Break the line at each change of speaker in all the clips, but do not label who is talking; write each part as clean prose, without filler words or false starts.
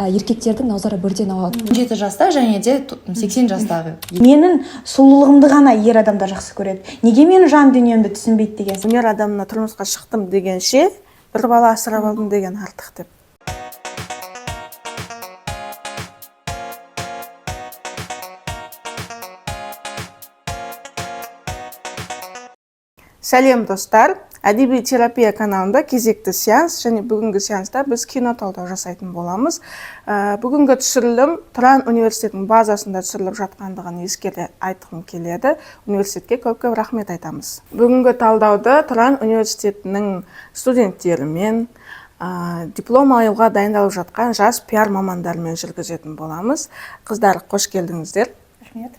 еркектердің назары бірден ауады. 17 жаста және де 80 жастағы.
Менің сұлулығымды ғана ер адамдар жақсы көреді. Неге менің жан дүниемді түсінбейді деген.
Өнер адамына тұрмысқа шықтым дегенше, бір бала асырап алдым деген артық деп. Сәлем достар, әдеби терапия каналында кезекті сеанс, және бүгінгі сеанста біз кино талдау жасайтын боламыз. Бүгінгі түсірілім Тұран университетінің базасында түсіріліп жатқандығын ескере айтқым келеді. Университетке көп-көп рахмет айтамыз. Бүгінгі талдауды Тұран университетінің студенттерімен, диплом алуға дайындалып жатқан жас пиар мамандармен жүргізетін боламыз. Қыздар, қош келдіңіздер.
Рахмет.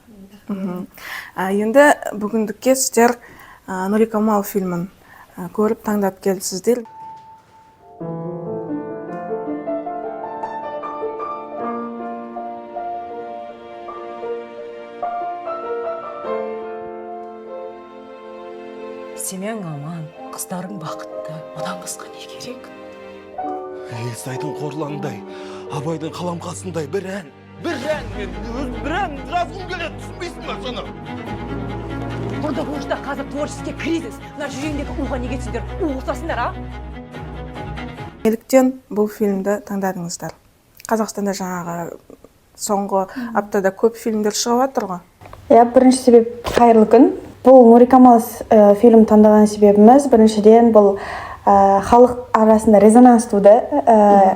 Енді бүгіндікке сіздер Нурикамал фильмін көріп таңдап келдіңіздер.
Семен аман, қыздарың бақытты, одан басқа не керек?
Есайдың қорлаңдай, Абайдың қаламқасындай бір ән жазғым келеді, түсінбейсің ба соны?
Burada bu işte қазір творческий кризис. Мына жүрегіңдегі уға неге түсіңдер? У ұқсасыңдар, а?
Неліктен бұл фильмді таңдадыңыздар? Қазақстанда жаңағы соңғы аптада көп фильмдер шығып жатыр ғой.
Бірінші себеп қайырлы күн. Бұл Нурикамал фильм таңдаған себебіміз біріншіден бұл халық арасында резонанс туды,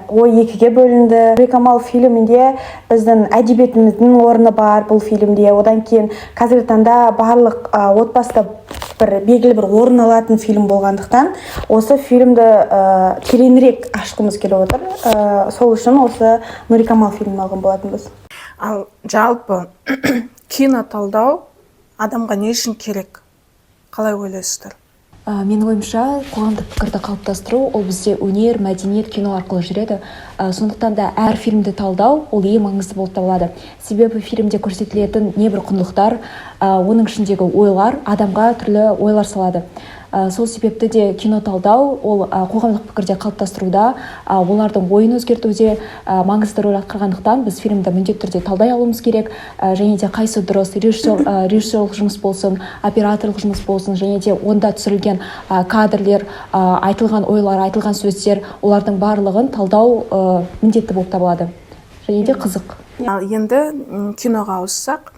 ой екіге бөлінді. Нурикамал фильмінде біздің әдебиетіміздің орны бар бұл фильмде. Одан кейін қазіргі таңда барлық отбасыда бір белгілі бір орын алатын фильм болғандықтан, осы фильмді тереңірек ашқымыз келіп отыр. Сол үшін осы Нурикамал фильмін алған болатынбыз.
Ал жалпы кино талдау адамға не үшін керек? Қалай ойлайсыздар?
Менің ойымша, қоғамдық пікірді қалыптастыру ол бізде өнер, мәдениет, кино арқылы жүреді. Сондықтан да әр фильмді талдау ол ең маңызды болып табылады. Себебі фильмде көрсетілетін небір құндылықтар, оның ішіндегі ойлар адамға түрлі ойлар салады. Сол себепті де кино талдау ол қоғамдық пікірде қалыптастыруда, олардың ойын өзгертуде маңызды рөл атқарғандықтан біз фильмді міндетті түрде талдай алуымыз керек. Және де қайсы дұрыс режиссерлік жұмыс болсын, операторлық жұмыс болсын, және де онда түсірілген кадрлер, айтылған ойлар, айтылған сөздер, олардың барлығын талдау міндетті болып табылады. Және де қызық.
Ал енді киноға ауыссақ,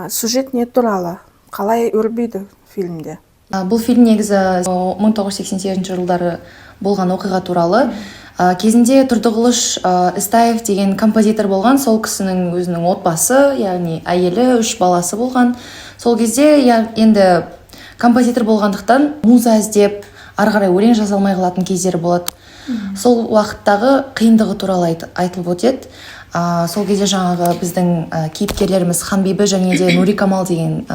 сюжет не туралы? Қалай өрбиді фильмде?
Бұл фильм негізі 1988 жылдары болған оқиға туралы. Кезінде Тұрдығылыш Істаев деген композитор болған, сол кісінің өзінің отбасы, яғни әйелі, 3 баласы болған. Сол кезде енді композитор болғандықтан муза іздеп, ары қарай өлең жаза алмай қалатын кездері болады. Сол уақыттағы қиындығы туралы айтылып өтеді. Сол кезде жаңағы біздің кейіпкерлеріміз Ханбибі және де Нурикамал деген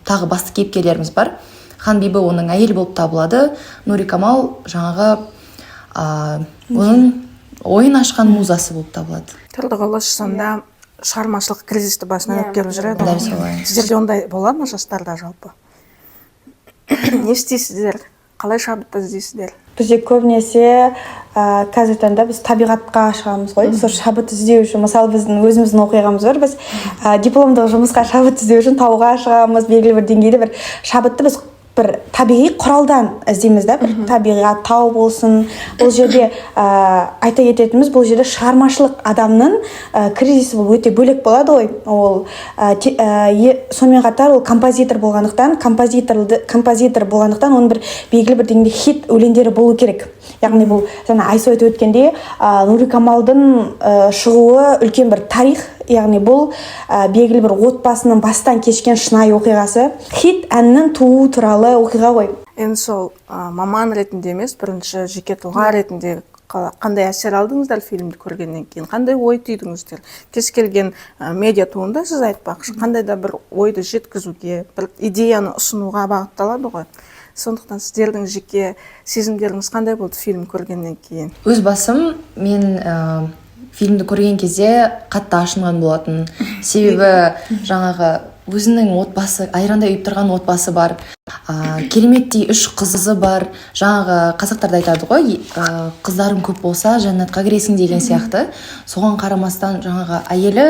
тағы басты кейіпкерлеріміз бар. Ханбибі оның әйелі болып табылады. Нурикамал жаңағы оның ойын ашқан музасы болып табылады.
Тұрдығылыш сонда шығармашылық кризисті басынан өткеріп жүреді. Сіздерде ондай бола ма жастарда жалпы? Не істейсіздер? Қалай шабыт іздейсіздер?
Бізде көбінесе қазіргі таңда біз табиғатқа шығамыз ғой. Сол шабыт іздеу үшін, мысалы біздің өзіміздің оқиғамыз бар. Біз дипломдық жұмысқа шабыт іздеу үшін тауға шығамыз, белгілі бір деңгейде бір шабытты біз бір табиғи құралдан іздейміз да, бір табиғат, тау болсын. Бұл жерде айта кететініміз, бұл жерде шығармашылық адамның кризисі бұл өте бөлек болады ғой. Ол сонымен қатар ол композитор болғандықтан, оның бір белгілі бір деңгейде хит өлеңдері болу керек. Яғни бұл жаңа Айсо айтып өткенде Нурикамалдың шығуы үлкен бір тарих. Яғни бұл белгілі бір отбасының бастан кешкен шынайы оқиғасы. Хит әннің туу туралы оқиға ғой.
Енді сол маман ретінде емес, бірінші жеке тұлға ретінде қандай әсер алдыңыздар фильмді көргеннен кейін? Қандай ой түйдіңіздер? Кез келген медиа туынды сіз айтпақшы, қандай да бір ойды жеткізуге, бір идеяны ұсынуға бағытталады ғой. Сондықтан сіздердің жеке сезімдеріңіз қандай болды фильм көргеннен кейін?
Өз басым, мен фильмді көрген кезде қатты ашынған болатын. Себебі жаңағы өзінің отбасы, айрандай үйіп тұрған отбасы бар, кереметтей 3 қызы бар. Жаңағы қазақтарда айтады ғой, қыздарың көп болса жәннатқа кіресің деген сияқты. Соған қарамастан жаңағы әйелі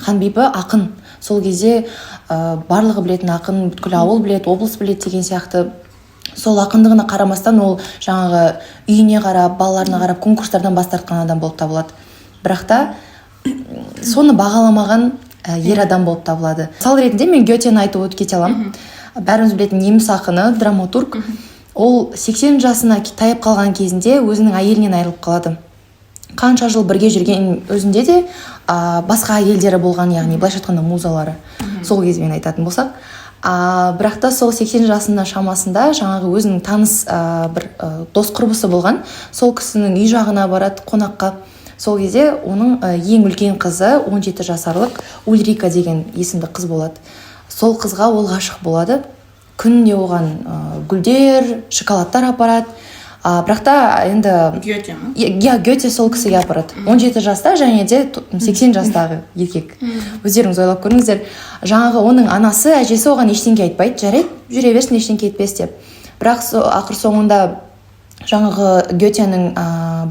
Ханбибі ақын. Сол кезде барлығы білетін ақын, бүткіл ауыл білет, облыс білет деген сияқты. Сол ақындығына қарамастан ол жаңағы үйіне қарап, балаларына қарап конкурстардан бас тартқан адам болып табылады. Бірақ та соны бағаламаған ер адам болып табылады. Мысал ретінде мен Гетені айтып өтіп кете аламын. Бәріміз білетін неміс ақыны, драматург. Ол 80 жасына таяп қалған кезінде өзінің әйелінен айырылып қалады. Қанша жыл бірге жүрген өзінде де басқа әйелдері болған, яғни былайша айтқанда музалары. Сол кезбен айтатын болсақ. Бірақ та сол 80 жасында шамасында жаңағы өзінің таныс бір дос құрбысы болған. Сол кісінің үй жағына барады қонаққа. Сол кезде оның ең үлкен қызы 17 жасарлық Ульрика деген есімді қыз болады. Сол қызға ол ғашық болады. Күнде оған гүлдер, шоколадтар апарады. Бірақ та енді
Гете ма?
Гете сол кісіге апарады. 17 жаста және де 80 жастағы еркек. Өздеріңіз ойлап көріңіздер. Жаңағы оның анасы, әжесі оған ештеңке айтпайды. Жарайды, жүре берсін, ештеңке етпес деп. Бірақ ақыр соңында жаңағы Гетенің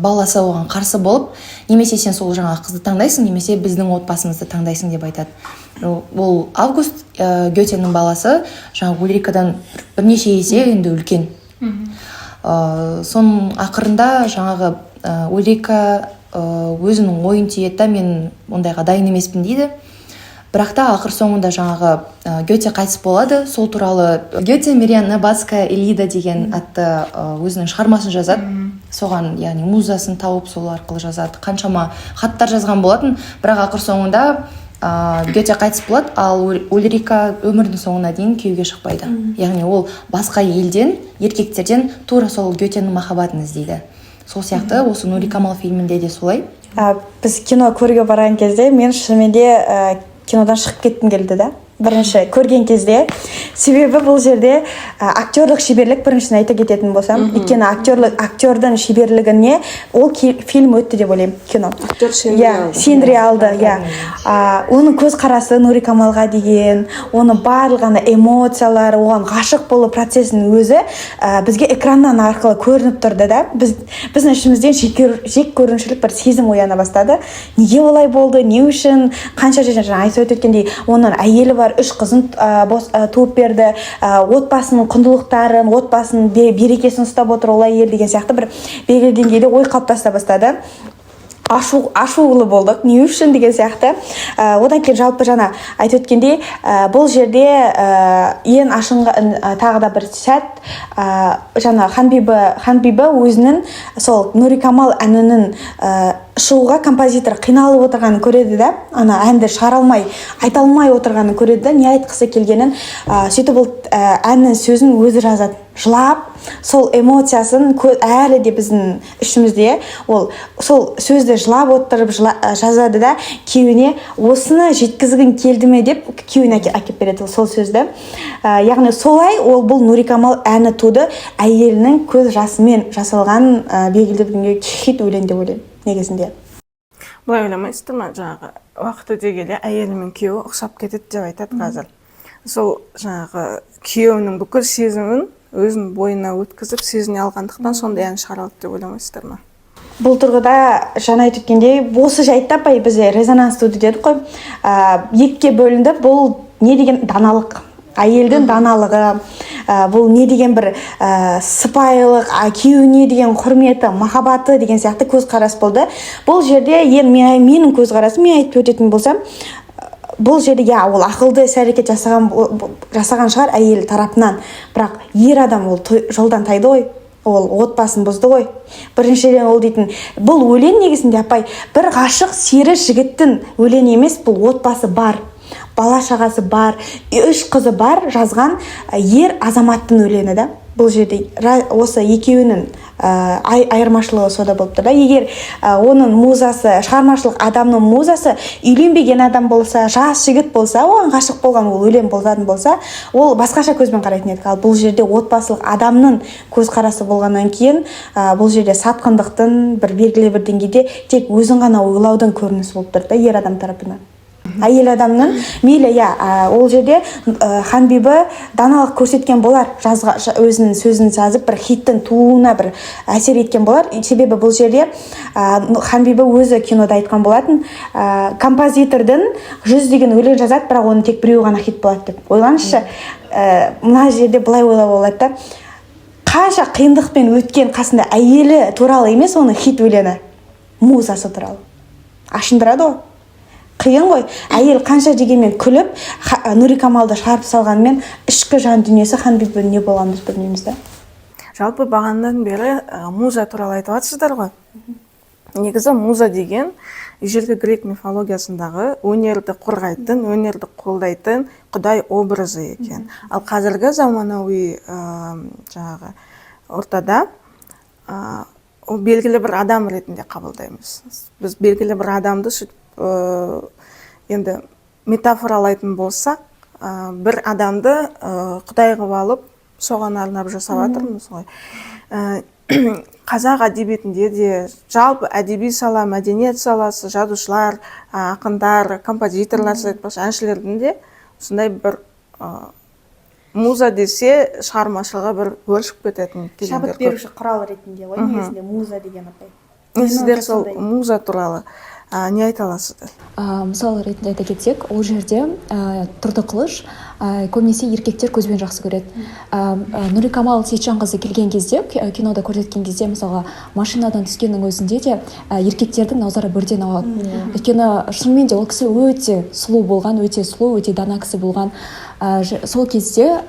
баласы оған қарсы болып, немесе сен сол жаңағы қызды таңдайсың, немесе біздің отбасымызды таңдайсың деп айтады. Ол Август, Гетенің баласы, жаңағы Ульрикадан бірнеше есе енді үлкен. Соның ақырында жаңағы Ульрика өзінің ойын түйеді, мен ондайға дайын емеспін дейді. Бірақ та ақыр соңында жаңағы Гете қайтыс болады. Сол туралы Гете Мириам Набатская Элида деген атты өзінің шығармасын жазады. Соған, яғни музасын тауып сол арқылы жазады. Қаншама хаттар жазған болатын, бірақ ақыр соңында Гете қайтыс болады, ал Ульрика өмірдің соңына дейін күйеуге шықпайды. Яғни ол басқа елден, еркектерден тура сол Гетенің махаббатын іздейді. Сол сияқты осы Нури Камал фильмінде де солай.
Біз кино көруге барған кезде мен шынымен де кинодан шығып кеткім келді да. Бірінші көрген кезде, себебі бұл жерде актерлік шеберлік біріншісін айта кететін болсам, өйткені актердің шеберлігіне ол фильм өтті деп ойлаймын, кино.
Актер
сендіре алды. Оның көз қарасы Нури Камалға деген, оның барлығына эмоциялары, оған ғашық болу процесінің өзі бізге экраннан арқылы көрініп тұрды да. Біздің ішімізден жек көрушілік бір сезім ояна бастады. Неге олай болды, не үшін, қанша жаңа айтып өткендей, оның әйелі бар, 3 қызын туып берді, отбасының құндылықтарын, отбасының берекесін ұстап отыр олай ел деген сияқты бір белгілі деңгейде ой қалыптаса бастады. Ашулы болдық, не үшін деген сияқты. Одан кейін жалпы жаңа айтып өткендей, бұл жерде ең ашынған тағы да бір сәт, жаңа Ханбибі өзінің сол Нури Камал әнінің шығуға композитор қиналып отырғанын көреді да, ана әнді шығара алмай, айта алмай отырғанын көреді да, не айтқысы келгенін, сөйтіп ол әннің сөзін өзі жазады. Жылап, сол эмоциясын әлі де біздің ішімізде, ол сол сөзді жылап отырып жазады да, күйеуіне осыны жеткізгің келді ме деп күйеуіне әкеп береді сол сөзді. Яғни солай ол бұл Нури Камал әні туды, әйелінің көз жасымен жасалған белгілі бір хит өлең деп ойлаймын негізінде.
Бұлай ойламайсыздар ма, жаңағы уақыт өте келе әйелі мен күйеуі ұқсап кетеді деп айтады қазір. Сол жаңағы күйеуінің бүкіл сезімін өзінің бойына өткізіп сезіне алғандықтан сондай ән шығарады деп ойламайсыздар ма?
Бұл тұрғыда жаңа айтып өткендей, осы жайтта бізде резонанс туды дедік қой. Екіге бөлінді. Бұл не деген даналық? Әйелдің даналығы, бұл не деген бір сыпайылық, күйеуіне деген құрметі, махаббаты деген сияқты көзқарас болды. Бұл жерде менің көзқарасым, мен айтып өтетін болсам, бұл жерде ол ақылды іс-әрекет жасаған шығар әйел тарапынан, бірақ ер адам ол жолдан тайды ғой, ол отбасын бұзды ғой. Біріншіден ол дейтін, бұл өлең негізінде апай бір ғашық сері жігіттің өлеңі емес, бұл отбасы бар, бала шағасы бар, 3 қызы бар жазған ер азаматтың өлеңі да. Бұл жерде осы екеуінің айырмашылығы сода болып тұр да. Егер оның музасы, шығармашылық адамның музасы үйленбеген адам болса, жас жігіт болса, оған ғашық болған ол өлең болатын болса, ол басқаша көзбен қарайтын еді. Ал бұл жерде отбасылық адамның көзқарасы болғаннан кейін, бұл жерде сатқындықтың бір белгілі бір деңгейде тек өзін ғана ойлаудың көрінісі болып тұр да ер адам тарапынан. әйел адамның мейлі ол жерде Ханбибі даналық көрсеткен болар, өзінің сөзін жазып бір хиттің тууына бір әсер еткен болар. Себебі бұл жерде Ханбибі өзі кинода айтқан болатын, композитордың 100 деген өлең жазады, бірақ оны тек біреу ғана хит болады деп. Ойлаңызшы, мына жерде былай ойлап болады да, қанша қиындықпен өткен қасында әйелі туралы емес, оның хит өлеңі, музасы туралы. Ашындырады ғой. Қиын ғой. Әйел қанша дегенмен күліп, Нурикамалды шығарып салғанмен ішкі жан дүниесі Ханбибі не болғанын біз білмейміз да.
Жалпы бағанадан бері муза туралы айтып жатсыздар ғой. Негізі муза деген ежелгі грек мифологиясындағы өнерді қорғайтын, өнерді қолдайтын құдай образы екен. Ал қазіргі заманауи жаңағы ортада ол белгілі бір адам ретінде қабылдаймыз. Біз белгілі бір адамды енді метафоралайтын болсақ, бір адамды құдай қылып алып, соған арнап жасап жатырмыз ғой. Қазақ әдебиетінде де, жалпы әдеби сала, мәдениет саласы, жазушылар, ақындар, композиторлар, әншілердің де сондай бір муза десе шығармашылығы бір өршіп кететін кезеңдер көп.
Шабыт беруші құрал ретінде ғой, негізінде муза деген апай.
Сіздер сол муза туралы не айта аласыздар?
Мысалы ретінде айта кетсек, ол жерде Тұрдықылыш көбінесе еркектер көзбен жақсы көреді. Нурикамал Сейітжанқызы келген кезде, кинода көрсеткен кезде, мысалға машинадан түскеннің өзінде де еркектердің назары бірден ауады. Өйткені шынымен де ол кісі өте сұлу болған, өте сұлу, өте дана кісі болған. Сол кезде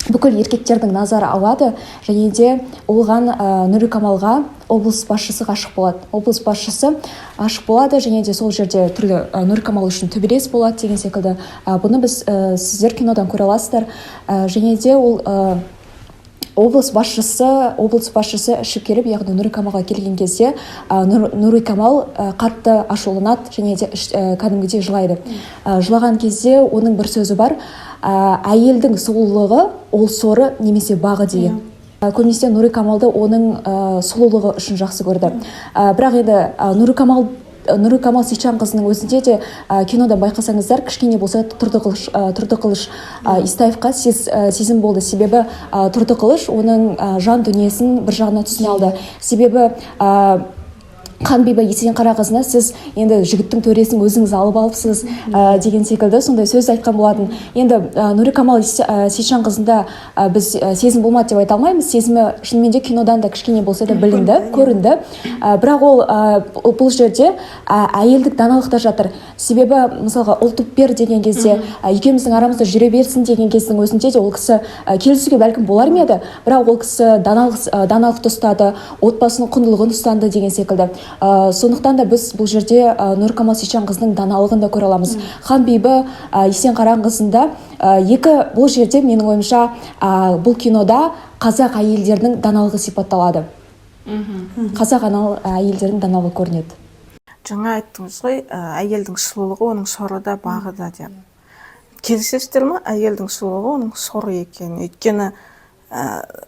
бүкіл еркектердің назары ауады, және де оған Нурикамалға облыс басшысы ғашық болады. Облыс басшысы ғашық болады, және де сол жерде түрлі Нурикамал үшін төбелес болады деген секілді. Бұны біз сіздер кинодан көре аласыздар. Және де ол облыс басшысы ішіп келіп, яғни Нурикамалға келген кезде Нурикамал қатты ашуланады, және де кәдімгідей жылайды. Жылаған кезде оның бір сөзі бар: әйелдің сұлулығы ол соры немесе бағы деген. Көбінесе Нурикамалды оның сұлулығы үшін жақсы көрді. Бірақ енді Нурикамал Сейітжанқызының өзінде де кинода байқасаңыздар, кішкене болса Тұрдықылыш Истаевқа сезім болды. Себебі Тұрдықылыш оның жан дүниесін бір жағына түсіне алды. Себебі Ханбибі Есен Қарағызына сіз енді жігіттің төресін өзіңіз алып алыпсыз деген секілді сондай сөз айтқан болатын. Енді Нурикамал Сейітжанқызында біз сезім болмады деп айта алмаймыз. Сезімі шынымен де кинодан да кішкене болса да білінді, көрінді. Бірақ ол бұл жерде әйелдік даналықта жатыр. Себебі мысалға ұлтып бер деген кезде, екеуміздің арамызда жүре берсін деген кездің өзінде де ол кісі келісуге бәлкім болар ма еді. Бірақ ол кісі даналықты ұстады, отбасының құндылығын ұстанды деген секілді. Сондықтан да біз бұл жерде Нурикамал Сейітжанқызының даналығын да көре аламыз. Ханбибі Есен Қарағызында бұл жерде менің ойымша бұл кинода қазақ әйелдерінің даналығы сипатталады. Қазақ әйелдерінің даналығы көрінеді.
Жаңа айттыңыз ғой, әйелдің сұлулығы оның соры да бағы да деп. Келісесіздер ме? Әйелдің сұлулығы оның соры екен. Өйткені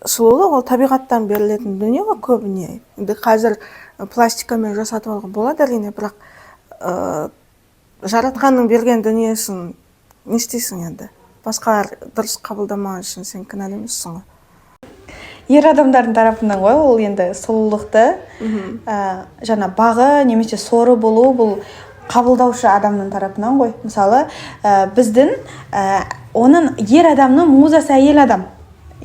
сұлулық ол табиғаттан берілетін дүние ғой көбіне. Енді қазір пластикамен жасатып алуға болады әрине, бірақ жаратқанның берген дүниесін не істейсің енді? Басқалар дұрыс қабылдамаған үшін сен кінәлі емессің ғой.
Ер адамдардың тарапынан ғой, ол енді сұлулықты жаңа бағы немесе соры болу, бұл қабылдаушы адамның тарапынан ғой. Мысалы, біздің оның ер адамның музасы әйел адам.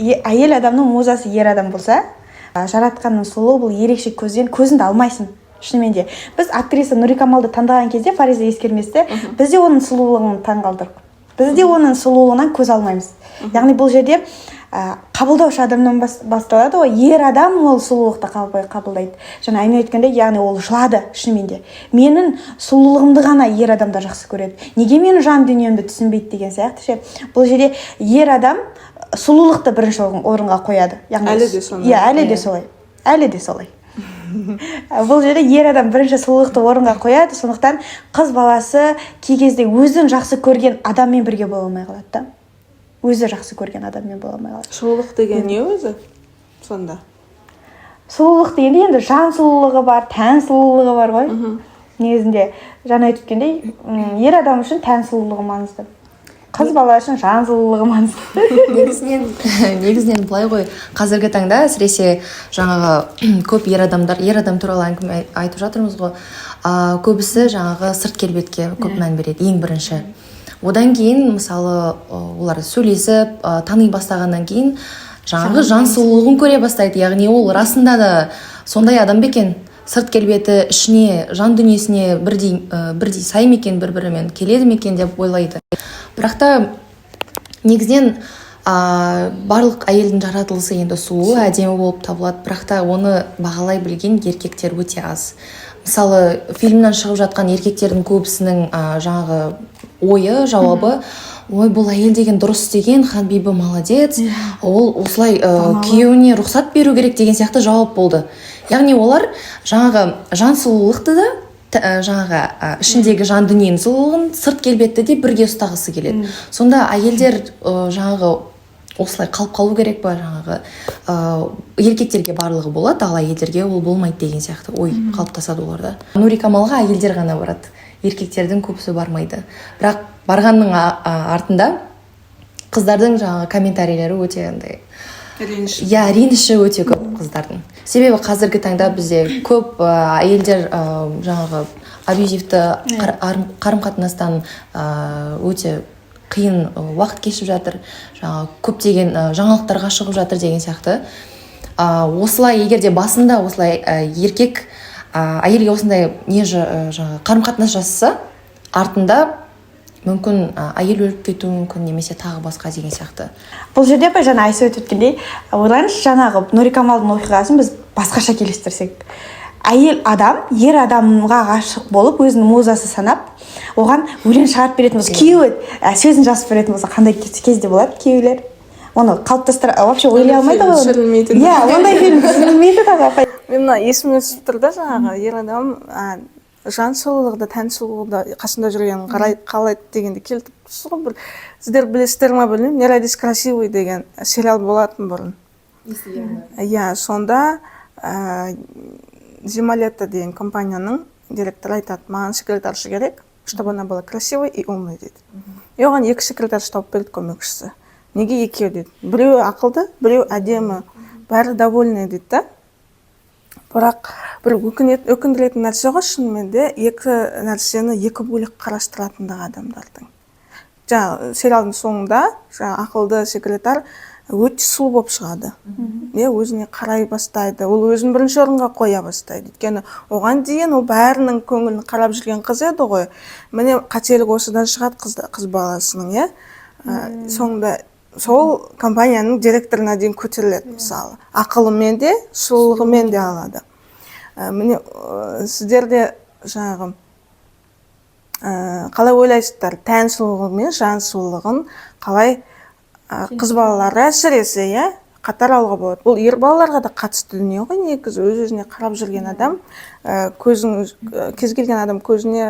Әйел адамның музасы ер адам болса, жаратқанның сұлу бұл ерекше көзінді алмайсың. Шынымен де. Біз актриса Нурикамалды таңдаған кезде, Фариза ескерместі, біз де оның сұлулығын таңғалдырдық. Біз де оның сұлулығынан көз алмаймыз. Яғни бұл жерде қабылдаушы адамнан басталады ғой. Ер адам ол сұлулықты қабылдайды. Жаңа айна өткенде, яғни ол жылады шынымен де. Менің сұлулығымды ғана ер адамдар жақсы көреді. Неге менің жан дүниемді түсінбейді деген сияқты ше. Бұл жерде ер адам сұлулықты бірінші орынға қояды.
Әлі де солай.
Әлі де солай. Бұл жерде ер адам бірінші сұлулықты орынға қояды. Сондықтан қыз баласы кей кезде өзін жақсы көрген адаммен бірге бола алмай қалады да. Өзі жақсы көрген адаммен бола алмай қалады.
Сұлулық деген не өзі? Сонда.
Сұлулық дегенде енді жан сұлулығы бар, тән сұлулығы бар ғой. негізінде жаңа айтып өткендей ер адам үшін тән сұлулығы маңызды, қыз бала үшін жан сұлулығы маңызды.
негізінен былай ғой, қазіргі таңда әсіресе жаңағы көп ер адам туралы әңгіме айтып жатырмыз ғой, көбісі жаңағы сырт келбетке көп мән береді ең бірінші. Одан кейін мысалы олар сөйлесіп тани бастағаннан кейін жаңағы жан сұлулығын көре бастайды, яғни ол расында да сондай адам бекен, сырт келбеті ішіне, жан дүниесіне бірдей сай мекен, бір-бірімен келеді мекен деп ойлайды. Бірақ та негізінен барлық әйелдің жаратылысы енді сұлу, әдемі болып табылады, бірақ та оны бағалай білген еркектер өте аз. Мысалы фильмнен шығып жатқан еркектердің көбісінің жаңағы ойы, жауабы, ой, бұл әйел деген дұрыс деген, Ханбибі молодец, ол осылай күйеуіне рұқсат беру керек деген сияқты жауап болды. Яғни олар жаңағы жан сұлулықты да, жаңағы ішіндегі жан дүниенің сұлулығын, сырт келбетті де бірге ұстағысы келеді. Сонда әйелдер жаңағы осылай қалып қалу керек па, жаңағы еркектерге барлығы болады, ал әйелдерге ол болмайды деген сияқты ой қалыптасады оларда. Нурика Камалға әйелдер ғана барады, еркектердің көбісі бармайды. Бірақ барғанның артында қыздардың жаңағы комментарийлері өте андай реніші өте көп қыздардың. Себебі қазіргі таңда бізде көп әйелдер жаңағы абьюзивті қарым-қатынастан өте қиын уақыт кешіп жатыр, көптеген жаңалықтарға шығып жатыр деген сияқты. Осылай егерде басында осылай еркек әйелге осындай қарым-қатынас жасаса, артында мүмкін әйел өліп кетуі мүмкін, немесе тағы басқа деген сияқты.
Бұл жерде жаңа Айса өтіп өткендей, ойлаңызшы, жаңағы Нурика Камалдың оқиғасын біз басқаша келістірсек. Әйел адам, ер адамға ғашық болып, өзінің музасы санап, оған өлең шығарып беретін болса, күйеуі сөзін жазып беретін болса, қандай кезде болады күйеулер? Оны қалыптастыра, вообще ойлай алмайды ғой.
Түсірілмейді.
Ондай фильм түсірілмейді тағы.
Мен мына есіме түсіп тұр да, жаңағы ер адам жан сұлулықты, тән сұлулықты қасында жүргенін қалайды дегенде келтіріп тұрсыз ғой. Сіздер білесіздер ме білмеймін, «Не родись красивой» деген сериал болатын бұрын. Сонда Зималета деген компанияның директоры айтады, маған секретарша керек, чтобы она была красивой и умной дейді. И оған екі секретарша тауып берді, көмекшісі. Неге екеу дейді? Біреу ақылды, біреу әдемі, бәрі довольны дейді да. Бірақ бір өкіндіретін нәрсе ғой, шынымен де екі нәрсені екі бөлек қарастыратындығы адамдардың. Сериалдың соңында ақылды секретар өте сұлу болып шығады. Өзіне қарай бастайды, ол өзін бірінші орынға қоя бастайды. Өйткені оған дейін ол бәрінің көңілін қарап жүрген қыз еді ғой. Міне қателік осыдан шығады қыз баласының, соңында сол компанияның директорына дейін көтеріледі, мысалы. Ақылымен де, сұлулығымен де алады. Міне сіздер де жаңағы қалай ойлайсыздар, тән сұлулығы мен жан сұлулығын қалай қыз балалары әсіресе қатар алуға болады? Бұл ер балаларға да қатысты дүние ғой, негізі өз-өзіне қарап жүрген адам, кез келген адам көзіне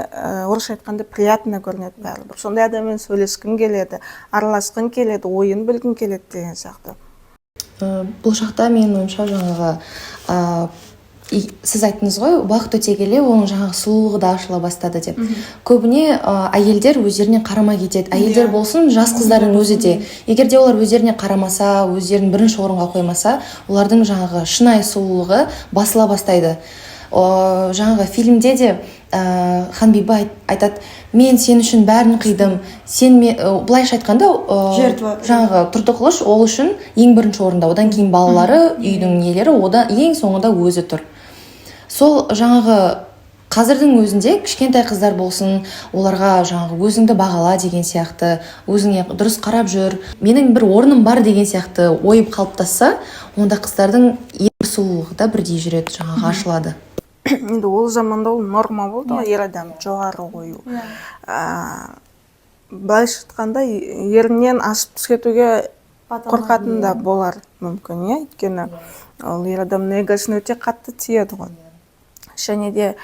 орысша айтқанда приятно көрінеді бәрібір. Сондай адаммен сөйлескің келеді, араласқың келеді, ойын білгің келеді деген сияқты.
Бұл шақта менің ойымша жаңағы сіз айттыңыз ғой, уақыт өте келе оның жаңағы сұлулығы да ашыла бастады деп. Көбіне әйелдер өздеріне қарамай кетеді. Әйелдер болсын, жас қыздардың өзі де. Егер де олар өздеріне қарамаса, өздерін бірінші орынға қоймаса, олардың жаңағы шынайы сұлулығы басыла бастайды. Жаңағы фильмде де Ханбибі айтады, мен сен үшін бәрін қидым, сен былайша айтқанда жаңағы Тұрдықылыш ол үшін ең бірінші орында, одан кейін балалары, үйдің нелері, одан ең соңында өзі тұр. Сол жаңағы қазірдің өзінде кішкентай қыздар болсын, оларға жаңағы өзіңді бағала деген сияқты, өзіңе дұрыс қарап жүр, менің бір орным бар деген сияқты ойып қалыптасса, онда қыздардың ең сұлулығы да бірдей жүреді, жаңағы ашылады.
Енді ол заманда ол норма болды, ер адам жоғары қою. Былайша айтқанда ерінен асып түскетуге қорқатын да болар мүмкін, өйткені ол ер адамның эгосына өте қатты тиеді ғой. Және де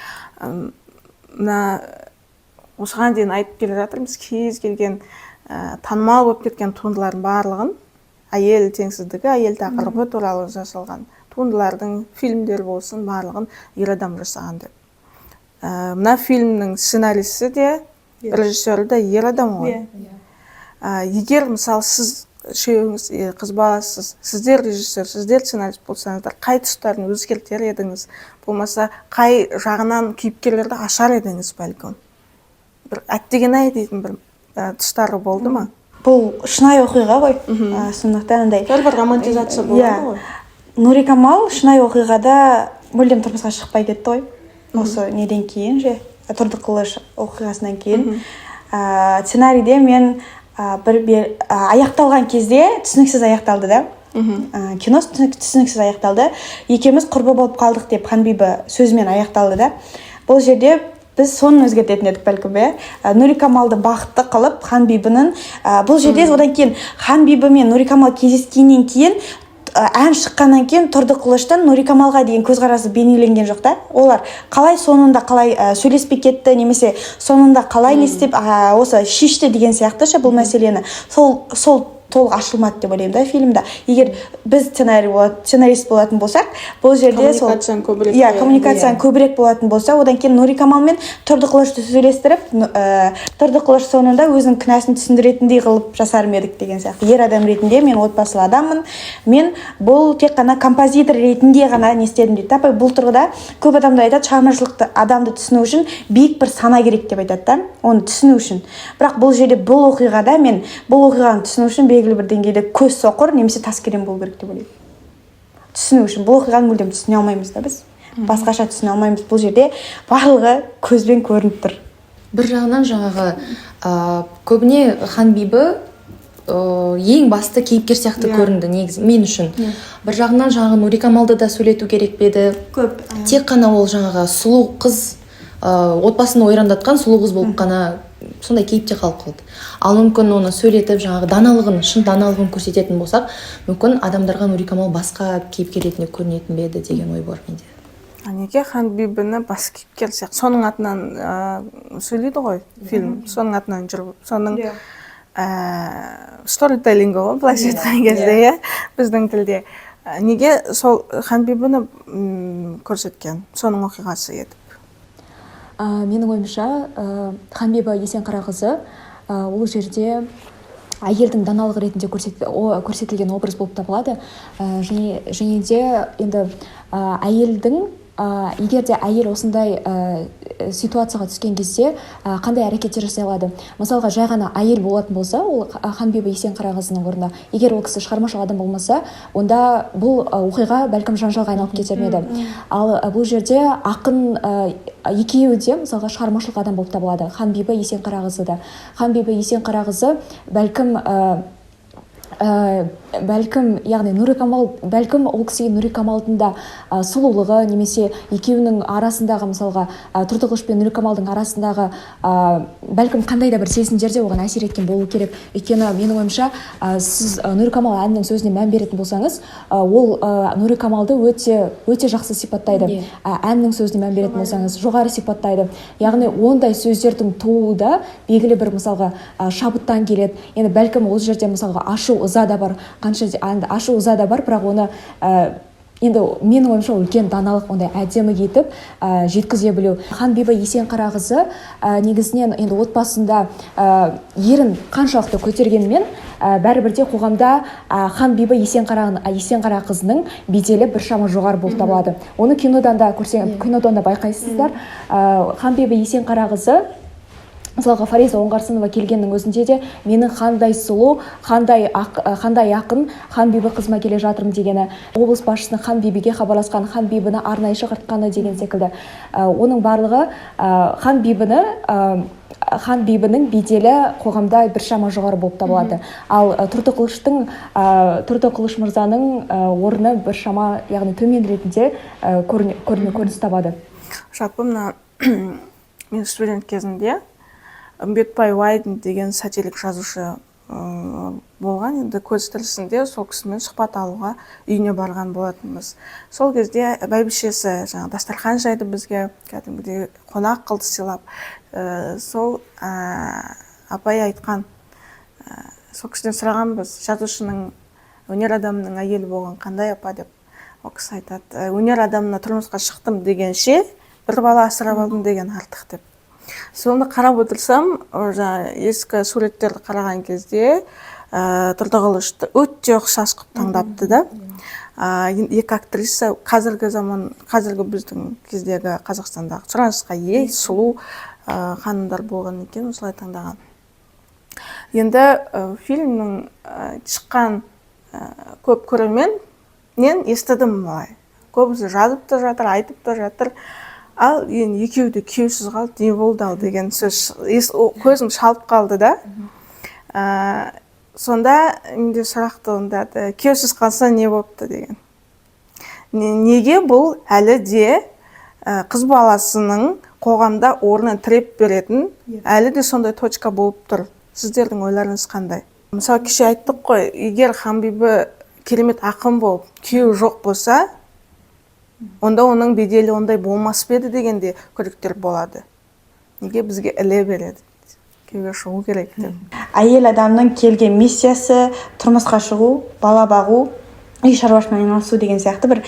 осыған дейін айтып келе жатырмыз, кез келген танымал болып кеткен туындылардың барлығын, әйел теңсіздігі, әйел тақырыбы туралы жасалған туындылардың, фильмдер болсын, барлығын ер адам жасаған деп. мына фильмнің сценарийсі де режиссері де ер адам ғой. Егер мысалы сіз үшеуіңіз қыз баласыз, сіздер режиссер, сіздер сценарист болсаңыздар, қай тұстарын өзгертер едіңіз, болмаса қай жағынан кейіпкерлерді ашар едіңіз бәлкім? Бір әттеген-ай дейтін бір тұстары болды ма?
Бұл шынайы оқиға ғой. Сондықтан андай
бір романтизация болады ғой.
Нурикамал шынайы оқиғада мүлдем тұрмысқа шықпай кетті ғой. Осы неден кейін же, Тұрдықылыш оқиғасынан кейін. Сценарийде мен аяқталған кезде түсініксіз аяқталды да. Кино түсініксіз аяқталды. Екеуміз құрбы болып қалдық деп Ханбибі сөзімен аяқталды да. Бұл жерде біз соны өзгертетін едік бәлкім. Нурикамалды бақытты қылып Ханбибінің бұл жерде одан кейін Ханбибі мен Нурикамал кездескеннен кейін ән шыққаннан кейін Тұрдықылыштан Нурикамалға деген көзқарасы бейнеленген жоқ та. Олар қалай соңында қалай сөйлеспей кетті, немесе соңында қалай не істеп осы шешті деген сияқты бұл мәселені. Сол толық ашылмады деп ойлаймын да фильмда. Егер біз сценарист болатын болсақ, бұл жерде коммуникацияны көбірек болатын болса, одан кейін Нурикамал мен Тұрдықылышты сөйлестіріп, Тұрдықылыш соңында өзінің кінәсін түсіндіретіндей қылып жасарым едік деген сияқты. Ер адам ретінде мен отбасылы адаммын. Мен бұл тек қана композитор ретінде ғана не істедім дейді. Тапай бұл тұрғыда көп адамдар айтады, шығармашылықты адамды түсіну үшін биік бір сана керек деп айтады да, оны түсіну үшін. Бірақ бұл жерде бұл оқиғада мен бұл оқиғаны түсіну үшін белгілі бір деңгейде көз соқыр немесе таскерен болу керек деп ойлаймын. Түсіну үшін бұл оқиғаны мүлдем түсіне алмаймыз да біз. Басқаша түсіне алмаймыз. Бұл жерде барлығы көзбен көрініп тұр.
Бір жағынан жаңағы көбіне Ханбибі ең басты кейіпкер сияқты көрінді негізі мен үшін. Бір жағынан жаңағы Нурикамалды да сөйлету керек беді. Тек қана ол жаңағы сұлу қыз, отбасын ойрандатқан сұлу қыз болып қана сондай кейіпте қалып қалды. Ал мүмкін оны сөйлетіп, жаңағы даналығын, шын даналығын көрсететін болсақ, мүмкін адамдарға Нурикамал басқа кейіпкер ретінде көрінетін беді деген ой бар менде.
Неге Ханбибіні бас кейіпкер сияқты соның атынан сөйлейді ғой фильм, соның атынан жүріп, соның сторителлингі ғой, былайша айтқан кезде, біздің тілде. Неге сол Ханбибіні көрсеткен, соның оқиғасы етіп?
Менің ойымша, Ханбибі Есенқарақызы ол жерде әйелдің даналық ретінде көрсетілген образ болып табылады. Және де енді әйелдің егер де әйел осындай ситуацияға түскен кезде қандай әрекеттер жасай алады. Мысалға, жай ғана әйел болатын болса, ол Ханбибі Есенқарақызының орнында, егер ол кісі шығармашыл адам болмаса, онда бұл оқиға бәлкім жанжалға айналып кетер ме еді. Ал бұл жерде ақын екеуі де мысалға шығармашылық адам болып табылады. Ханбибі Есенқарақызы да. Ханбибі Есенқарақызы бәлкім, яғни Нурикамал, бәлкім ол кісіге Нурикамалдың да сұлулығы, немесе екеуінің арасындағы, мысалға, Тұрдықылыш пен Нурикамалдың арасындағы бәлкім қандай да бір сезімдерде оған әсер еткен болу керек. Өйткені менің ойымша, сіз Нурикамал әннің сөзіне мән беретін болсаңыз, ол Нурикамалды өте жақсы сипаттайды. Әннің сөзіне мән беретін болсаңыз, жоғары сипаттайды. Яғни ондай сөздердің тууы да белгілі бір, мысалға, шабыттан келеді. Енді бәлкім ол жерде, мысалға, ашу ыза да бар, ашу ыза да бар, бірақ оны енді менің ойымша үлкен даналық ондай әдемі етіп жеткізе білу. Ханбибі Есенқарақызы негізінен енді отбасында ерін қаншалықты көтергенмен бәрібір де қоғамда Ханбибі Есенқарақызының беделі біршама жоғары болып табылады. Оны кинодан да байқайсыздар. Ханбибі Есенқарақызы мысалға Фариза Оңғарсынова келгеннің өзінде де менің қандай сұлу, қандай ақын Ханбибі қызыма келе жатырмын дегені, облыс басшысының Ханбибіге хабарласқан, Ханбибіні арнайы шақыртқаны деген секілді. Оның барлығы Ханбибінің беделі қоғамда біршама жоғары болып табылады. Ал Тұрдықылыш мырзаның орны біршама, яғни төмен ретінде көрініс табады.
Жалпы мына мен студент кезінде Үмбетбай Уайдин деген сатирик жазушы болған. Енді көз тірісінде сол кісімен сұхбат алуға үйіне барған болатынбыз. Сол кезде бәйбішесі дастархан жайды бізге, кәдімгідей қонақ қылды сыйлап. Сол апай айтқан, сол кісіден сұрағанбыз, жазушының өнер адамының әйелі болған қандай апа деп. Ол кісі айтады, өнер адамына тұрмысқа шықтым дегенше бір бала асырап алдым деген артық деп. Соны қарап отырсам, жаңа ескі суреттерді қараған кезде Тұрдығылышты өте ұқсас қылып таңдапты да. Екі актриса қазіргі біздің кездегі Қазақстандағы сұранысқа ие сұлу ханымдар болған екен, осылай таңдаған. Енді фильмнің шыққан көп көрерменнен естідім былай. Көбісі жазып та жатыр, айтып та жатыр. Ал енді екеуі де күйеусіз қалды, не болды ал деген сөз көзім шалып қалды да. Сонда менде сұрақ туындады, күйеусіз қалса не болыпты деген. Неге бұл әлі де қыз баласының қоғамда орнын тіреп беретін, әлі де сондай точка болып тұр? Сіздердің ойларыңыз қандай? Мысалы, кеше айттық қой, егер Ханбибі керемет ақын болып, күйеуі жоқ болса, онда оның беделі ондай болмас еді дегенде күдіктер болады. Неге бізге іле береді? Күйеуге шығу керек деп.
Әйел адамның келген миссиясы тұрмысқа шығу, бала бағу, үй шаруашылығымен айналысу деген сияқты бір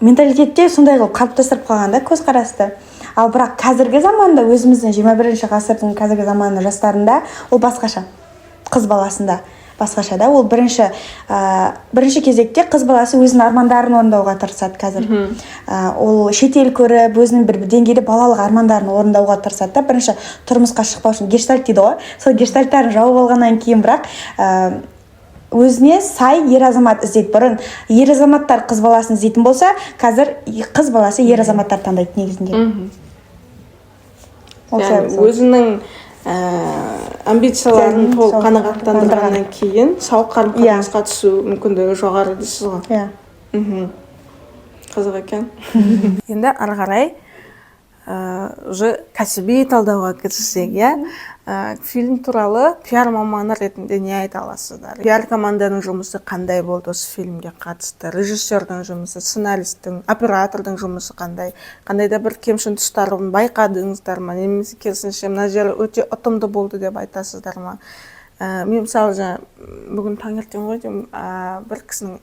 менталитетте сондай қылып қалыптастырып қалған да көзқарасты. Ал бірақ қазіргі заманда, өзіміздің 21 ғасырдың қазіргі заманның жастарында ол басқаша. Қыз баласында басқаша да. Ол бірінші кезекте қыз баласы өзінің армандарын орындауға тырысады қазір. Ол шетел көріп, өзінің бір деңгейде балалық армандарын орындауға тырысады да. Бірінші тұрмысқа шықпау үшін гештальт дейді ғой. Сол гештальттарын жауып алғаннан кейін бірақ өзіне сай ер азамат іздейді. Бұрын ер азаматтар қыз баласын іздейтін болса, қазір қыз баласы ер азаматтар таңдайды негізінде.
Өзінің амбицияларын толық қанағаттандырғаннан кейін сауық қарым-қатынасқа түсу мүмкіндігі жоғары дейсіз ғой. Қызық екен. Енді ары қарай кәсіби талдауға кіріссек, фильм туралы пиар маманы ретінде не айта аласыздар? Пиар команданың жұмысы қандай болды осы фильмге қатысты? Режиссердің жұмысы, сценаристің, оператордың жұмысы қандай? Қандай да бір кемшін тұстарын байқадыңыздар ма? Немесе керісінше мына жері өте ұтымды болды деп айтасыздар ма? Мен мысалы бүгін таңертең ғой бір кісінің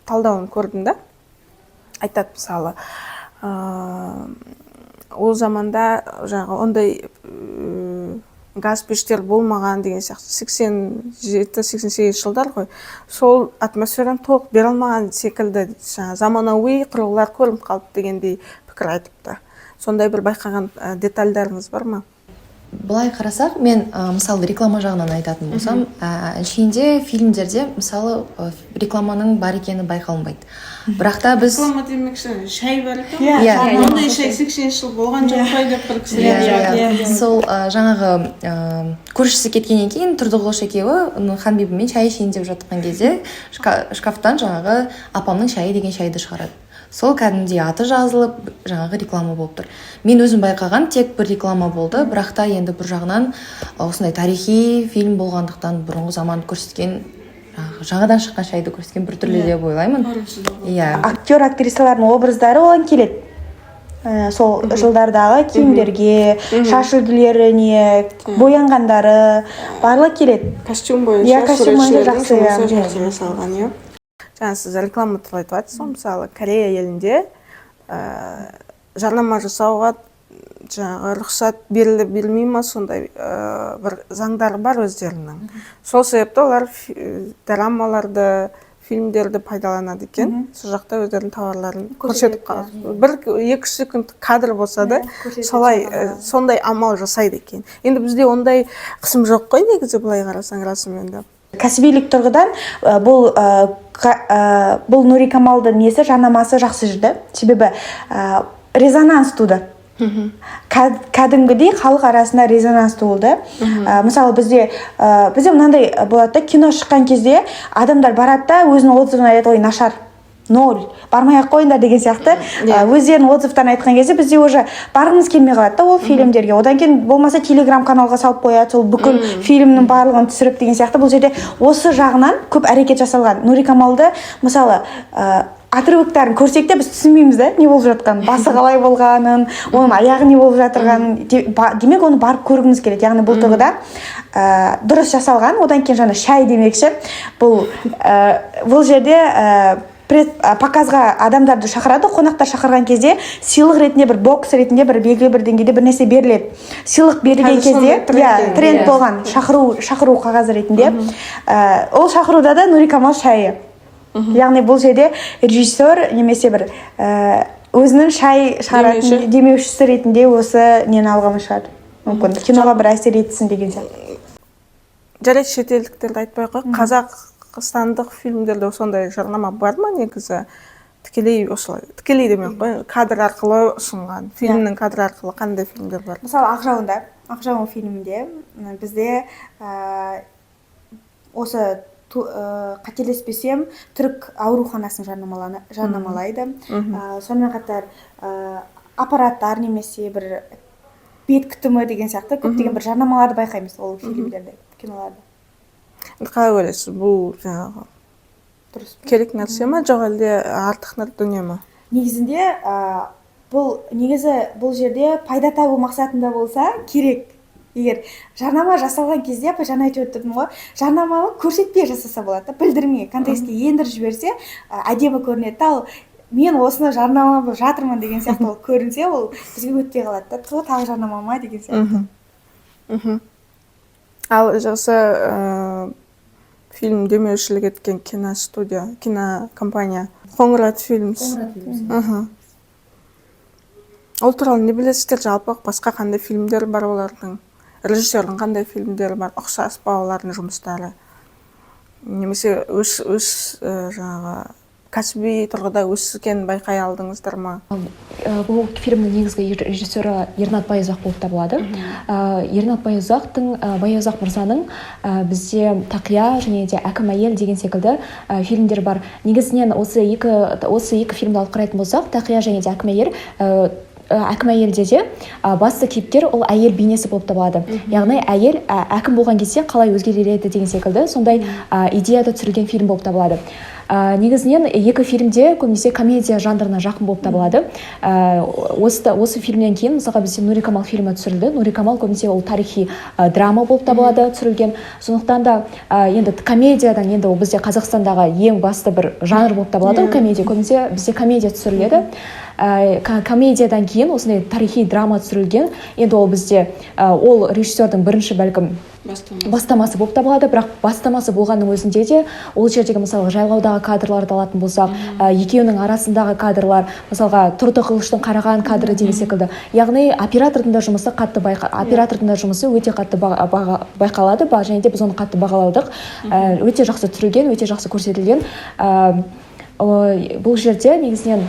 талдауын көрдім да. Айтады мысалы, ол заманда ондай газ пештер болмаған деген сияқты 87-88 жылдар ғой. Сол атмосфераны толық бере алмаған секілді заманауи құрылғылар көрініп қалды дегендей пікір айтыпты. Сондай бір байқаған детальдарыңыз бар ма?
Былай қарасақ, мен мысалы реклама жағынан айтатын болсам, әншейінде фильмдерде мысалы рекламаның бар екені байқалынбайды. Бірақ та біз
реклама демекші шай бар екен. Ондай шай 80 жыл болған жоқ қой деп бір кісілер.
Сол жаңағы көршісі кеткеннен кейін Тұрдығылыш екеуі Ханбибімен шай ішейін деп жатқан кезде шкафтан жаңағы апамның шайы деген шайды шығарады. Сол кәдімгідей аты жазылып, жаңағы реклама болып тұр. Мен өзім байқаған тек бір реклама болды, бірақ та енді бір жағынан осындай тарихи фильм болғандықтан бұрынғы заман көрсеткен жаңадан шыққан шайды көрсеткен бір түрлі деп ойлаймын.
Актер, актрисалардың образдары оған келеді. Сол жылдардағы киімдерге, шаш үлгілеріне, боянғандары барлығы келеді.
Костюм бойынша суретшілердің жұмысы жасалған. Жаңа сіз реклама туралы айтып жатсыз, мысалы Корея елінде жарнама жасауға жаңағы рұқсат берілмей ма, сондай бір заңдары бар өздерінің. Сол себепті олар драмаларды, фильмдерді пайдаланады екен. Сол жақта өздерінің тауарларын көрсетіп қалады. Бір-екі секунд кадр болса да, сондай амал жасайды екен. Енді бізде ондай қысым жоқ қой негізі, былай қарасаң расымен де.
Кәсібилік тұрғыдан бұл Нури Камалдың несі жанамасы жақсы жүрді. Себебі резонанс туды. Кәдімгідей халық арасында резонанс туылды. Мысалы бізде мынандай болады да, кино шыққан кезде адамдар барады да өзінің отзывын айтады, ой, нашар, 0, бармай-ақ қойыңдар деген сияқты өздерінің отзывтарын айтқан кезде бізде уже барғымыз келмей қалады да ол фильмдерге. Одан кейін болмаса телеграм-каналға салып қояды, сол бүкіл фильмнің барлығын түсіріп деген сияқты. Бұл жерде осы жағынан көп әрекет жасалған. Нури Камалды мысалы отрывоктарын көрсек те біз түсінбейміз да не болып жатқанын, басы қалай болғанын, оның аяғы не болып жатырғанын. Демек оны барып көргіміз келеді. Яғни бұл тұрғыда дұрыс жасалған. Одан кейін жаңа шай демекші, бұл жерде показға адамдарды шақырады, қонақтар шақырған кезде сыйлық ретінде бір бокс ретінде бір белгілі бір деңгейде бір нәрсе беріледі. Сыйлық берілген кезде тренд болған шақыру қағазы ретінде. Ол шақыруда да Нурикамал шайы. Яғни бұл жерде режиссер немесе бір өзінің шай шығаратын демеушісі ретінде осы нені алған шығар. Мүмкін киноға бір әсер етсін деген сияқты.
Жарайды, шетелдіктерді айтпай қой, қазақстандық фильмдерде сондай жарнама бар ма негізі? Тікелей демей қой, кадр арқылы ұсынған, фильмнің кадр арқылы қандай фильмдер бар?
Мысалы, Ақжауын фильмінде бізде осы қателеспесем түрік ауруханасын жарнамалайды. Сонымен қатар аппараттар немесе бір бет күтімі деген сияқты көптеген бір жарнамаларды байқаймыз ол фильмдерде, киноларда.
Қалай ойлайсыз, бұл жаңағы керек нәрсе ма, жоқ әлде артық дүние ма?
Негізінде бұл жерде пайда табу мақсатында болса керек. Егер жарнама жасалған кезде, жаңа айтып өттім ғой, жарнаманы көрсетпей жасаса болады, білдірмей, контекстке ендіріп жіберсе, әдемі көрінеді. Ал мен осыны жарнамалап жатырмын деген сияқты ол көрінсе, ол бізге өтпей қалады. Тағы жарнама ма деген сияқты.
Ал жасы фильм демеушілік еткен кинокомпания Қоңырат Фильмс. Ол туралы не білесіздер, жалпы басқа қандай фильмдер бар олардың? Режиссердің қандай фильмдері бар, ұқсас па олардың жұмыстары? Немесе өз жаңағы кәсіби тұрғыда өскен байқай алдыңыздар ма?
Бұл фильмнің негізгі режиссері Ернат Байұзақ болып табылады. Ернат Байұзақ мырзаның бізде Тақия және де Әкім әйел деген секілді фильмдер бар. Негізінен осы екі фильмді алып қарайтын болсақ, Тақия және де Әкім әйелде де басты кейіпкер ол әйел бейнесі болып табылады. Яғни әйел әкім болған кезде қалай өзгереді деген секілді сондай идеяда түсірілген фильм болып табылады. Негізінен екі фильмде көбінесе комедия жанрына жақын болып табылады. Осы фильмнен кейін мысалға бізде Нурикамал фильмі түсірілді. Нурикамал көбінесе ол тарихи драма болып табылады түсірілген. Сондықтан да енді комедиядан енді ол бізде Қазақстандағы ең басты бір жанр болып табылады. Комедия көбінесе бізде комедия түсіріледі. Комедиядан кейін осындай тарихи драма түсірілген. Енді ол бізде ол режиссердің бірінші бәлкім бастамасы болып табылады, бірақ бастамасы болғанның өзінде де ол жердегі мысалы жайлаудағы кадрларды алатын болсақ, екеуінің арасындағы кадрлар, мысалға Тұрдықылыштың қараған кадры деген секілді. Яғни оператордың да жұмысы өте қатты байқалады, және де біз оны қатты бағаладық. Өте жақсы түсірілген, өте жақсы көрсетілген. Бұл жерде негізінен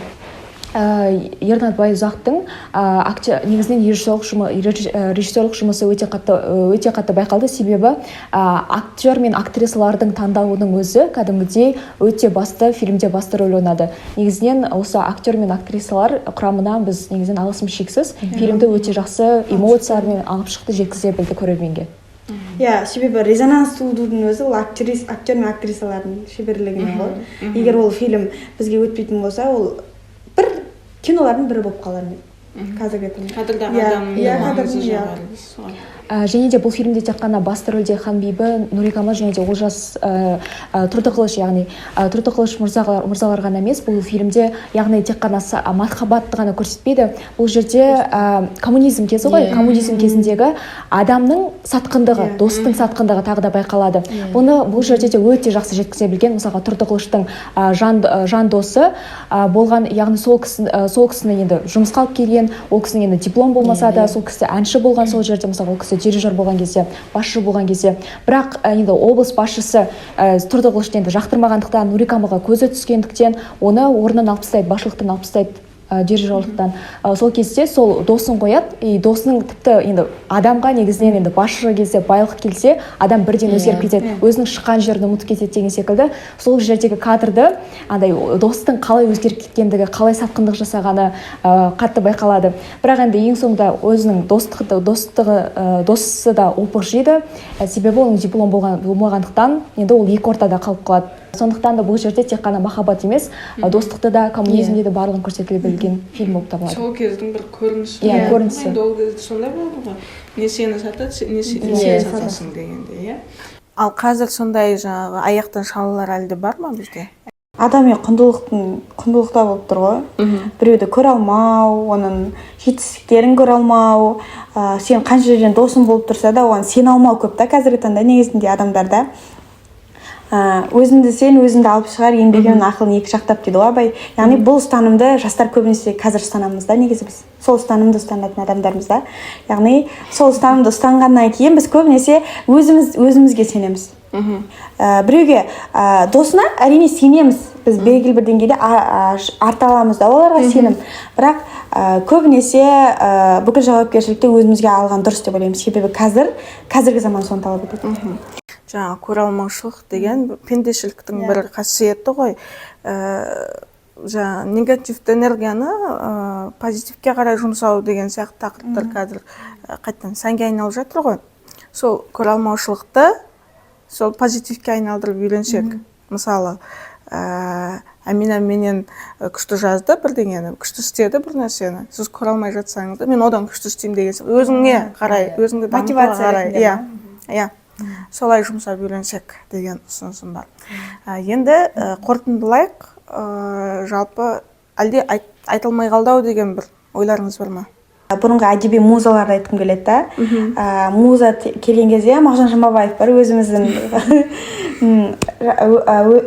Ернат Байұзақтың негізінен режиссерлік жұмысы өте қатты байқалды, себебі актер мен актрисалардың таңдауының өзі кәдімгідей өте басты фильмде басты рөл ойнады. Негізінен осы актер мен актрисалар құрамынан біз негізінен алысым шексіз фильмді өте жақсы эмоциялармен алып шықты, жеткізе білді көрерменге.
Себебі резонанс тудудың өзі ол актер мен актрисалардың шеберлігінен ғой. Егер ол фильм бізге өтпейтін болса, ол бір кинолардың бірі болып қалар мен.
Кадрдағы адамның
Және де бұл фильмде тек қана басты рөлде Ханбибі, Нурикамал және де Олжас Тұрдықылыш, яғни Тұрдықылыш мырзалар ғана емес, бұл фильмде яғни тек қана махаббатты ғана көрсетпейді. Бұл жерде коммунизм кезі ғой, коммунизм кезіндегі адамның сатқындығы, достың сатқындығы тағы да байқалады. Бұны бұл жерде де өте жақсы жеткізе білген. Мысалға Тұрдықылыштың жан досы болған, яғни сол кісіні енді жұмысқа алып келген, ол кісінің енді диплом болмаса да, сол кісі әнші болған, сол жерде мысалы ол кісі дирижер болған кезде, басшы болған кезде, бірақ енді облыс басшысы Тұрдықылышты енді жақтырмағандықтан, Нурикамалға көзі түскендіктен оны орнынан алып тастайды, басшылықтан алып тастайды, дирижерлықтан. Сол кезде сол досын қояды, и досының тіпті енді адамға негізінен енді басшы кезде байлық келсе, адам бірден өзгеріп кетеді, өзінің шыққан жерін ұмытып кетеді деген секілді. Сол жердегі кадрды андай достың қалай өзгеріп кеткендігі, қалай сатқындық жасағаны қатты байқалады. Бірақ енді ең соңында өзінің досы да опық жейді, себебі оның диплом болмағандықтан енді ол екі ортада қалып қалады. Сондықтан да бұл жерде тек қана махаббат емес, достықты да, коммунизмде де барлығын көрсетіле білген фильм болып табылады.
Сол кездің бір көрінісі.
Көрінісі.
Ол кезде сондай болды ғой. Не сені сатады, не сені сатасың дегенде, иә. Ал қазір сондай жаңағы аяқтан шалылар әлде бар ма бізде?
адами құндылықта болып тұр ғой. Біреуді көре алмау, оның жетістіктерін көре алмау, сен қанша жерден досың болып тұрса да оған сене алмау көп та қазіргі таңда негізінде адамдарда. Өзіңді сен, өзіңді алып шығар, еңбегімен ақылын екі жақтап дейді ғой абай. Яғни бұл ұстанымды жастар көбінесе қазір ұстанамыз да, негізі біз сол ұстанымды ұстанатын адамдармыз да. Яғни сол ұстанымды ұстанғаннан кейін біз көбінесе өзімізге сенеміз. Біреуге досына әрине сенеміз, біз белгілі бір деңгейде арта аламыз да оларға сенім, бірақ көбінесе бүкіл жауапкершілікті өзімізге алған дұрыс деп ойлаймын, себебі қазіргі заман соны талап етеді.
Жаңа көре алмаушылық деген пендешіліктің бір қасиеті ғой. Жаңа негативті энергияны позитивке қарай жұмсау деген сияқты тақырыптар қазір қайттан сәнге айналып жатыр ғой. Сол көре алмаушылықты сол позитивке айналдырып үйренсек. Мысалы, Әмина менен күшті жазды бірдеңені, күшті істеді бір нәрсені. Сіз көре алмай жатсаңыз да, мен одан күшті істеймін деген өзіңе қарай, өзіңді дамытуға қарай. Иә. Солай жұмсап үйренсек деген ұсынысым бар. Енді қорытындылайық, жалпы әлде айтылмай қалдау деген бір ойларыңыз бар ма?
Бұрынғы әдеби музаларды айтқым келеді да. Муза келген кезде Мағжан Жұмабаев бар,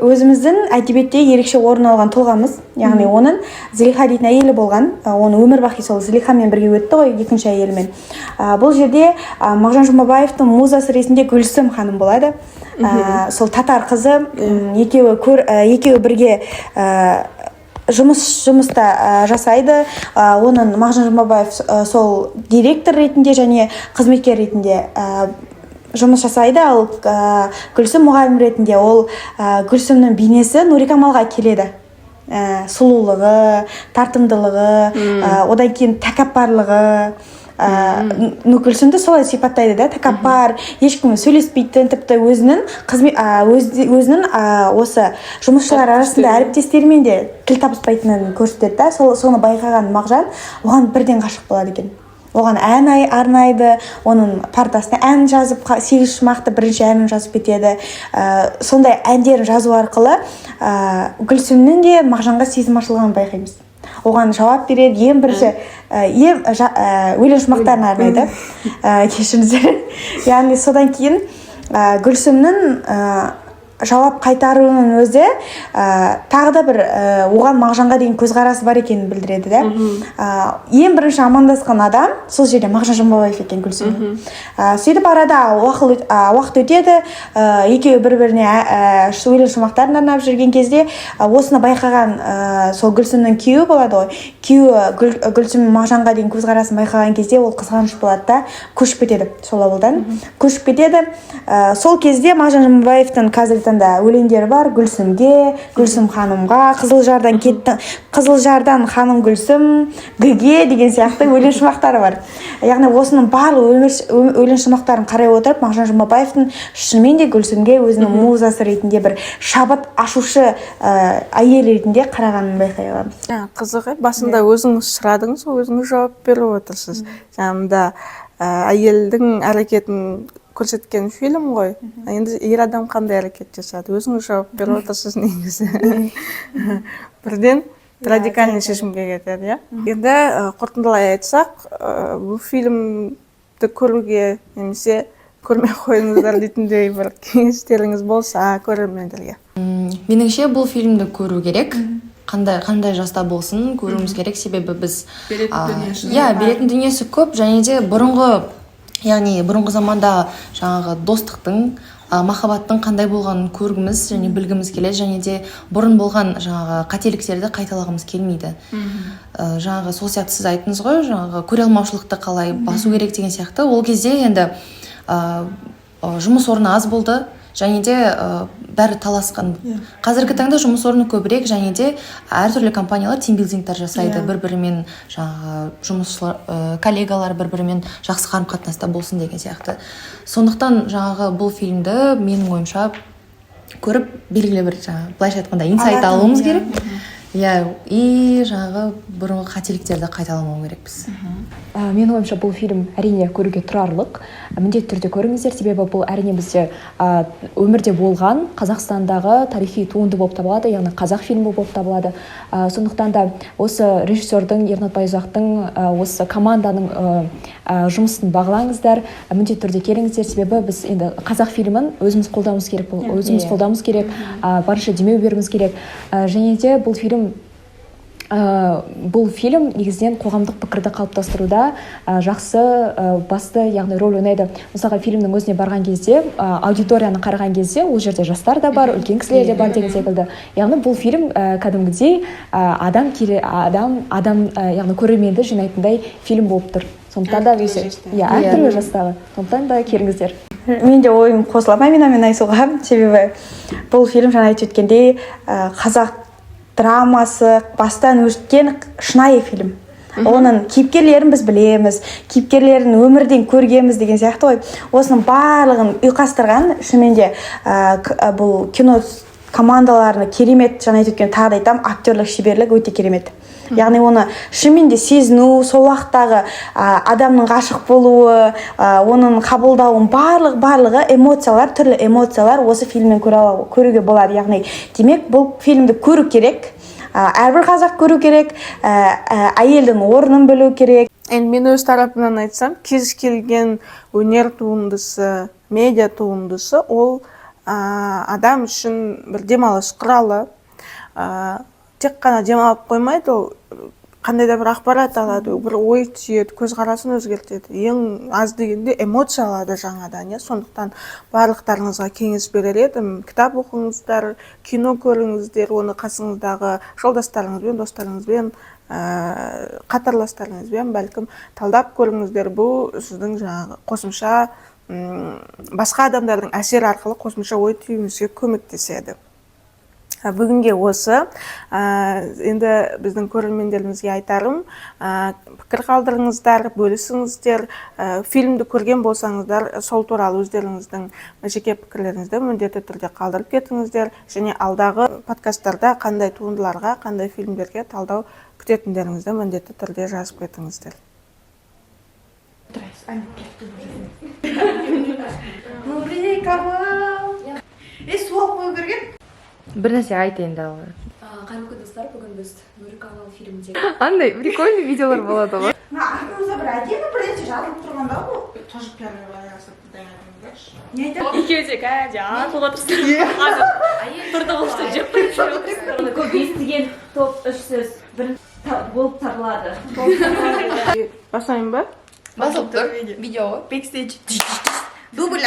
өзіміздің әдебиетте ерекше орын алған тұлғамыз. Яғни оның Зелиха дейтін әйелі болған, оны өмір бақи сол Зелихамен бірге өтті ғой, екінші әйелімен. Бұл жерде Мағжан Жұмабаевтың музасы ретінде Гүлсім ханым болады. Сол татар қызы, екеуі бірге жұмыста жасайды. Оның Мағжан Жұмабаев сол директор ретінде және қызметкер ретінде жұмыс жасайды, ал Гүлсім мұғалім ретінде. Ол Гүлсімнің бейнесі Нурикамалға келеді. Сұлулығы, тартымдылығы, одан кейін тәкаппарлығы. Гүлсімді солай сипаттайды да, тәкаппар, ешкім сөйлеспейтін, тіпті өзінің осы жұмысшылар арасында әріптестерімен де тіл табыспайтынын көрсетеді да. Соны байқаған Мағжан оған бірден ғашық болады екен. Оған ән арнайды, оның партасына ән жазып, 8 шумақты бірінші әнін жазып кетеді. Сондай әндерін жазу арқылы Гүлсімнің де Мағжанға сезім ашылғанын байқаймыз. Оған жауап береді, ең бірінші өлең шумақтарын арнайды. Кешіріңіздер. Яғни содан кейін Гүлсімнің жауап қайтаруының өзі тағы да бір оған Мағжанға деген көзқарасы бар екенін білдіреді да. Ең бірінші амандасқан адам сол жерде Мағжан Жұмабаев екен Гүлсімнің. Сөйтіп арада уақыт өтеді, екеуі бір-біріне өлең шумақтарын арнап жүрген кезде осыны байқаған сол Гүлсімнің күйеуі болады ғой. Күйеуі Гүлсімнің Мағжанға деген көзқарасын байқаған кезде ол қызғаныш болады да, көшіп кетеді сол ауылдан. Көшіп кетеді. Сол кезде Мағжан Жұмабаевтың қазіргі өлеңдері бар. Гүлсімге, Гүлсім ханымға, Қызылжардан ханым Гүлсім, Гүге деген сияқты өлең шумақтары бар. Яғни осының барлық өлең шумақтарын қарай отырып, Мағжан Жұмабаевтың шынымен де Гүлсімге өзінің музасы ретінде бір шабыт ашушы әйел ретінде қарағанын байқай аламыз.
Қызығы, басында өзіңіз сұрадыңыз, өзіңіз жауап беріп отырсыз. Жаңында әйелдің әрекетін көрсеткен фильм ғой. Енді ер адам қандай әрекет жасады? Өзіңіз жауап беріп отырсыз негізі. Бірден радикальный шешімге кетеді, иә? Енді қорытындылай айтсақ, бұл фильмді көруге немесе көрмей қойыңыздар дейтіндей бір кеңестеріңіз болса көрермендерге.
Меніңше бұл фильмді көру керек. Қандай жаста болсын көруіміз керек, себебі біз беретін дүниесі көп, және де бұрынғы заманда жаңағы достықтың, махаббаттың қандай болғанын көргіміз және білгіміз келеді, және де бұрын болған жаңағы қателіктерді қайталағымыз келмейді. Жаңағы сол сияқты сіз айттыңыз ғой, жаңағы көре алмаушылықты қалай басу керек деген сияқты. Ол кезде енді жұмыс орны аз болды, және де бәрі таласқан. Қазіргі таңда жұмыс орны көбірек, және де әртүрлі компаниялар тимбилдингтер жасайды, бір-бірімен жұмысшылар, коллегалар бір-бірімен жақсы қарым-қатынаста болсын деген сияқты. Сондықтан жаңағы бұл фильмді менің ойымша көріп белгілі бір былайша айтқанда инсайт алуымыз керек. иә, и жаңағы бұрынғы қателіктерді қайталамау керекпіз.
Менің ойымша бұл фильм әрине көруге тұрарлық. Міндетті түрде көріңіздер, себебі бұл әрине бізде өмірде болған Қазақстандағы тарихи туынды болып табылады, яғни қазақ фильмі болып табылады. Сондықтан да осы режиссердің, Ернат Байұзақтың, осы команданың жұмысын бағалаңыздар, міндетті түрде келіңіздер, себебі біз енді қазақ фильмін өзіміз қолдауымыз керек, қолдауымыз керек, барынша демеу беруіміз керек. Және де бұл фильм негізінен қоғамдық пікірді қалыптастыруда жақсы басты, яғни рөл ойнайды. Мысалға фильмнің өзіне барған кезде, аудиторияны қараған кезде, ол жерде жастар да бар, үлкен кісілер де бар деген секілді. Яғни бұл фильм кәдімгідей яғни көрерменді жинайтындай фильм болып тұр. Сондықтан да әртүрлі жастағы. Сондықтан да келіңіздер.
Мен де ойым қосыламын Амина Айсуға, себебі бұл фильм жаңа айтып өткендей қазақ драмасы бастан өткен шынайы фильм. Оның кейіпкерлерін біз білеміз, кейіпкерлерін өмірден көргенбіз деген сияқты ғой. Осының барлығын ұйқастырған шынымен де бұл кино командаларына керемет, жаңа айтып өткен тағы да айтамын, актерлік шеберлік өте керемет. Яғни оны шынымен де сезіну, сол уақыттағы адамның ғашық болуы, оның қабылдауын барлығы эмоциялар, түрлі эмоциялар осы фильммен көруге болады. Яғни демек бұл фильмді көру керек, әрбір қазақ көру керек, әйелдің орнын білу керек.
Енді мен өз тарапымнан айтсам, кез келген өнер туындысы, медиа туындысы ол адам үшін бір демалыс құралы. Тек қана демалып қоймайды, ол қандай да бір ақпарат алады, бір ой түйеді, көзқарасын өзгертеді. Ең аз дегенде эмоция алады жаңадан. Сондықтан барлықтарыңызға кеңес берер едім. Кітап оқыңыздар, кино көріңіздер, оны қасыңыздағы жолдастарыңызбен, достарыңызбен, қатарластарыңызбен бәлкім талдап көріңіздер. Бұл сіздің жаңағы қосымша басқа адамдардың әсері арқылы қосымша ой түйуіңізге көмектеседі. Бүгінге осы. Енді біздің көрермендерімізге айтарым, пікір қалдырыңыздар, бөлісіңіздер. Фильмді көрген болсаңыздар, сол туралы өздеріңіздің жеке пікірлеріңізді міндетті түрде қалдырып кетіңіздер. Және алдағы подкасттарда қандай туындыларға, қандай фильмдерге талдау күтетіндеріңізді міндетті түрде жазып кетіңіздер.
Бір нәрсе айтайын да.
Қайырлы күн достар, бүгін біз Нұриканал фильмінде
Андай прикольный видеолар болады ғой.
Артымызда бір әдемі бір нәрсе жазылып тұрғанда ғой.
Тоже первый вариант дайындаңдаршы.
Екеуі де атып отырсыздар. Тұрдығылышты жеп қойып көп естіген топ 3 сөз бір болып табылады.
Басайын ба?
Басылып тұр видео.
Бекстейдж. Дубль 1.